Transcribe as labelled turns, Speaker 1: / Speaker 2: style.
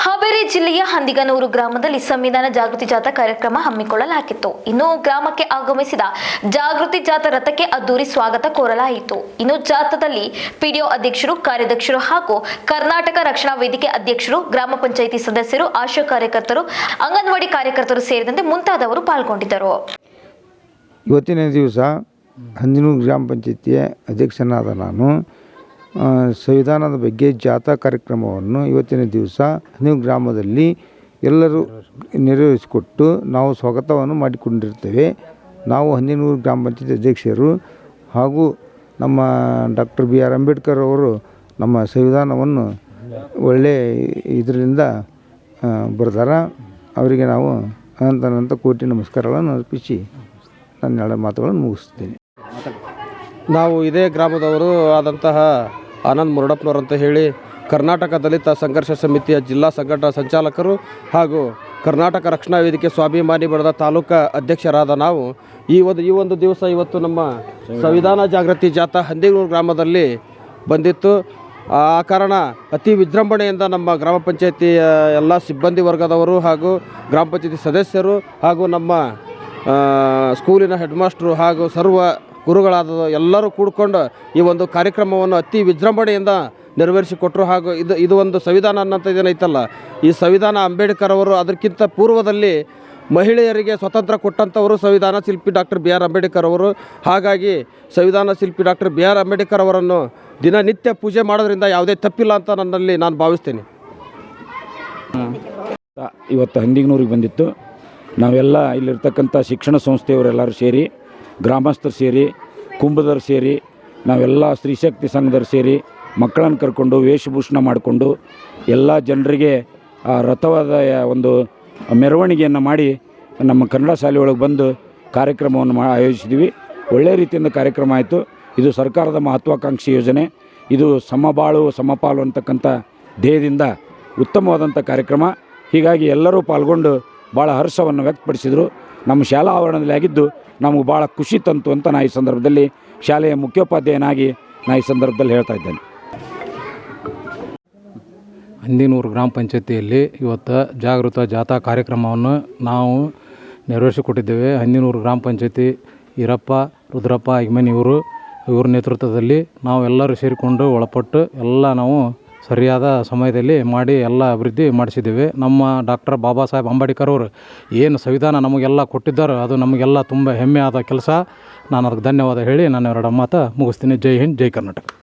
Speaker 1: ಹಾವೇರಿ ಜಿಲ್ಲೆಯ ಹಂದಿಗನೂರು ಗ್ರಾಮದಲ್ಲಿ ಸಂವಿಧಾನ ಜಾಗೃತಿ ಜಾಥಾ ಕಾರ್ಯಕ್ರಮ ಹಮ್ಮಿಕೊಳ್ಳಲಾಗಿತ್ತು. ಇನ್ನು ಗ್ರಾಮಕ್ಕೆ ಆಗಮಿಸಿದ ಜಾಗೃತಿ ಜಾಥಾ ರಥಕ್ಕೆ ಅದ್ದೂರಿ ಸ್ವಾಗತ ಕೋರಲಾಯಿತು. ಇನ್ನು ಜಾಥಾದಲ್ಲಿ ಪಿಡಿಒ ಅಧ್ಯಕ್ಷರು, ಕಾರ್ಯಾಧ್ಯಕ್ಷರು ಹಾಗೂ ಕರ್ನಾಟಕ ರಕ್ಷಣಾ ವೇದಿಕೆ ಅಧ್ಯಕ್ಷರು, ಗ್ರಾಮ ಪಂಚಾಯಿತಿ ಸದಸ್ಯರು, ಆಶಾ ಕಾರ್ಯಕರ್ತರು, ಅಂಗನವಾಡಿ ಕಾರ್ಯಕರ್ತರು ಸೇರಿದಂತೆ ಮುಂತಾದವರು ಪಾಲ್ಗೊಂಡಿದ್ದರು.
Speaker 2: ಇವತ್ತಿನ ದಿವಸ ಹಂದಿಗನೂರು ಗ್ರಾಮ ಪಂಚಾಯಿತಿಯ ಅಧ್ಯಕ್ಷನಾದ ನಾನು ಸಂವಿಧಾನದ ಬಗ್ಗೆ ಜಾಥಾ ಕಾರ್ಯಕ್ರಮವನ್ನು ಇವತ್ತಿನ ದಿವಸ ಹಂದಿಗನೂರು ಗ್ರಾಮದಲ್ಲಿ ಎಲ್ಲರೂ ನೆರವೇರಿಸಿಕೊಟ್ಟು ನಾವು ಸ್ವಾಗತವನ್ನು ಮಾಡಿಕೊಂಡಿರ್ತೇವೆ. ನಾವು ಹಂದಿಗನೂರು ಗ್ರಾಮ ಪಂಚಾಯತಿ ಅಧ್ಯಕ್ಷರು ಹಾಗೂ ನಮ್ಮ ಡಾಕ್ಟರ್ BR ಅಂಬೇಡ್ಕರ್ ಅವರು ನಮ್ಮ ಸಂವಿಧಾನವನ್ನು ಒಳ್ಳೆಯ ಇದರಿಂದ ಬರ್ದಾರ. ಅವರಿಗೆ ನಾವು ಅನಂತ ಕೋಟಿ ನಮಸ್ಕಾರಗಳನ್ನು ಅರ್ಪಿಸಿ ನನ್ನ ಎರಡು ಮಾತುಗಳನ್ನು ಮುಗಿಸ್ತೇನೆ.
Speaker 3: ನಾವು ಇದೇ ಗ್ರಾಮದವರು ಆದಂತಹ ಆನಂದ್ ಮುರಡಪ್ಪನವರು ಅಂತ ಹೇಳಿ ಕರ್ನಾಟಕ ದಲಿತ ಸಂಘರ್ಷ ಸಮಿತಿಯ ಜಿಲ್ಲಾ ಸಂಘಟನಾ ಸಂಚಾಲಕರು ಹಾಗೂ ಕರ್ನಾಟಕ ರಕ್ಷಣಾ ವೇದಿಕೆ ಸ್ವಾಭಿಮಾನಿ ಬಣದ ತಾಲೂಕಾ ಅಧ್ಯಕ್ಷರಾದ ನಾವು ಈ ಒಂದು ದಿವಸ ಇವತ್ತು ನಮ್ಮ ಸಂವಿಧಾನ ಜಾಗೃತಿ ಜಾಥಾ ಹಂದಿಗನೂರು ಗ್ರಾಮದಲ್ಲಿ ಬಂದಿತ್ತು. ಆ ಕಾರಣ ಅತಿ ವಿಜೃಂಭಣೆಯಿಂದ ನಮ್ಮ ಗ್ರಾಮ ಪಂಚಾಯತಿಯ ಎಲ್ಲ ಸಿಬ್ಬಂದಿ ವರ್ಗದವರು ಹಾಗೂ ಗ್ರಾಮ ಪಂಚಾಯತಿ ಸದಸ್ಯರು ಹಾಗೂ ನಮ್ಮ ಸ್ಕೂಲಿನ ಹೆಡ್ ಮಾಸ್ಟ್ರು ಹಾಗೂ ಸರ್ವ ಗುರುಗಳಾದ ಎಲ್ಲರೂ ಕೂಡಿಕೊಂಡು ಈ ಒಂದು ಕಾರ್ಯಕ್ರಮವನ್ನು ಅತಿ ವಿಜೃಂಭಣೆಯಿಂದ ನೆರವೇರಿಸಿಕೊಟ್ಟರು. ಹಾಗೂ ಇದು ಒಂದು ಸಂವಿಧಾನ ಅನ್ನೋಂಥದ್ದೇನೈತಲ್ಲ, ಈ ಸಂವಿಧಾನ ಅಂಬೇಡ್ಕರ್ ಅವರು ಅದಕ್ಕಿಂತ ಪೂರ್ವದಲ್ಲಿ ಮಹಿಳೆಯರಿಗೆ ಸ್ವತಂತ್ರ ಕೊಟ್ಟಂಥವರು ಸಂವಿಧಾನ ಶಿಲ್ಪಿ ಡಾಕ್ಟರ್ BR ಅಂಬೇಡ್ಕರ್ ಅವರು. ಹಾಗಾಗಿ ಸಂವಿಧಾನ ಶಿಲ್ಪಿ ಡಾಕ್ಟರ್ BR ಅಂಬೇಡ್ಕರ್ ಅವರನ್ನು ದಿನನಿತ್ಯ ಪೂಜೆ ಮಾಡೋದ್ರಿಂದ ಯಾವುದೇ ತಪ್ಪಿಲ್ಲ ಅಂತ ನಾನು ಭಾವಿಸ್ತೇನೆ.
Speaker 4: ಇವತ್ತು ಹಂದಿಗನೂರಿಗೆ ಬಂದಿತ್ತು. ನಾವೆಲ್ಲ ಇಲ್ಲಿರ್ತಕ್ಕಂಥ ಶಿಕ್ಷಣ ಸಂಸ್ಥೆಯವರೆಲ್ಲರೂ ಸೇರಿ, ಗ್ರಾಮಸ್ಥರು ಸೇರಿ, ಕುಂಭದವ್ರು ಸೇರಿ, ನಾವೆಲ್ಲ ಸ್ತ್ರೀಶಕ್ತಿ ಸಂಘದವ್ರು ಸೇರಿ ಮಕ್ಕಳನ್ನು ಕರ್ಕೊಂಡು ವೇಷಭೂಷಣ ಮಾಡಿಕೊಂಡು ಎಲ್ಲ ಜನರಿಗೆ ರಥವಾದ ಒಂದು ಮೆರವಣಿಗೆಯನ್ನು ಮಾಡಿ ನಮ್ಮ ಕನ್ನಡ ಶಾಲೆಯೊಳಗೆ ಬಂದು ಕಾರ್ಯಕ್ರಮವನ್ನು ಆಯೋಜಿಸಿದ್ವಿ. ಒಳ್ಳೆಯ ರೀತಿಯಿಂದ ಕಾರ್ಯಕ್ರಮ ಆಯಿತು. ಇದು ಸರ್ಕಾರದ ಮಹತ್ವಾಕಾಂಕ್ಷಿ ಯೋಜನೆ. ಇದು ಸಮಬಾಳು ಸಮಪಾಲು ಅಂತಕ್ಕಂಥ ಧ್ಯೇಯದಿಂದ ಉತ್ತಮವಾದಂಥ ಕಾರ್ಯಕ್ರಮ. ಹೀಗಾಗಿ ಎಲ್ಲರೂ ಪಾಲ್ಗೊಂಡು ಭಾಳ ಹರ್ಷವನ್ನು ವ್ಯಕ್ತಪಡಿಸಿದರು. ನಮ್ಮ ಶಾಲಾ ಆವರಣದಲ್ಲಿ ಆಗಿದ್ದು ನಮಗೆ ಭಾಳ ಖುಷಿ ತಂತು ಅಂತ ನಾನು ಈ ಸಂದರ್ಭದಲ್ಲಿ ಶಾಲೆಯ ಮುಖ್ಯೋಪಾಧ್ಯಾಯನಾಗಿ ನಾನು ಈ ಸಂದರ್ಭದಲ್ಲಿ ಹೇಳ್ತಾ ಇದ್ದೇನೆ.
Speaker 5: ಹಂದಿಗನೂರು ಗ್ರಾಮ ಪಂಚಾಯತಿಯಲ್ಲಿ ಇವತ್ತು ಜಾಗೃತ ಜಾಥಾ ಕಾರ್ಯಕ್ರಮವನ್ನು ನಾವು ನೆರವೇರಿಸಿಕೊಟ್ಟಿದ್ದೇವೆ. ಹಂದಿಗನೂರು ಗ್ರಾಮ ಪಂಚಾಯತಿ ಈರಪ್ಪ, ರುದ್ರಪ್ಪ, ಅಗ್ಮನಿ ಇವ್ರ ನೇತೃತ್ವದಲ್ಲಿ ನಾವು ಎಲ್ಲರೂ ಸೇರಿಕೊಂಡು ಒಳಪಟ್ಟು ಎಲ್ಲ ನಾವು ಸರಿಯಾದ ಸಮಯದಲ್ಲಿ ಮಾಡಿ ಎಲ್ಲ ಅಭಿವೃದ್ಧಿ ಮಾಡಿಸಿದ್ದೇವೆ. ನಮ್ಮ ಡಾಕ್ಟರ್ ಬಾಬಾ ಸಾಹೇಬ್ ಅಂಬೇಡ್ಕರ್ ಅವರು ಏನು ಸಂವಿಧಾನ ನಮಗೆಲ್ಲ ಕೊಟ್ಟಿದ್ದಾರೋ ಅದು ನಮಗೆಲ್ಲ ತುಂಬ ಹೆಮ್ಮೆ ಆದ ಕೆಲಸ. ನಾನು ಅದಕ್ಕೆ ಧನ್ಯವಾದ ಹೇಳಿ ನಾನು ಎರಡು ಮಾತು ಮುಗಿಸ್ತೀನಿ. ಜೈ ಹಿಂದ್, ಜೈ ಕರ್ನಾಟಕ.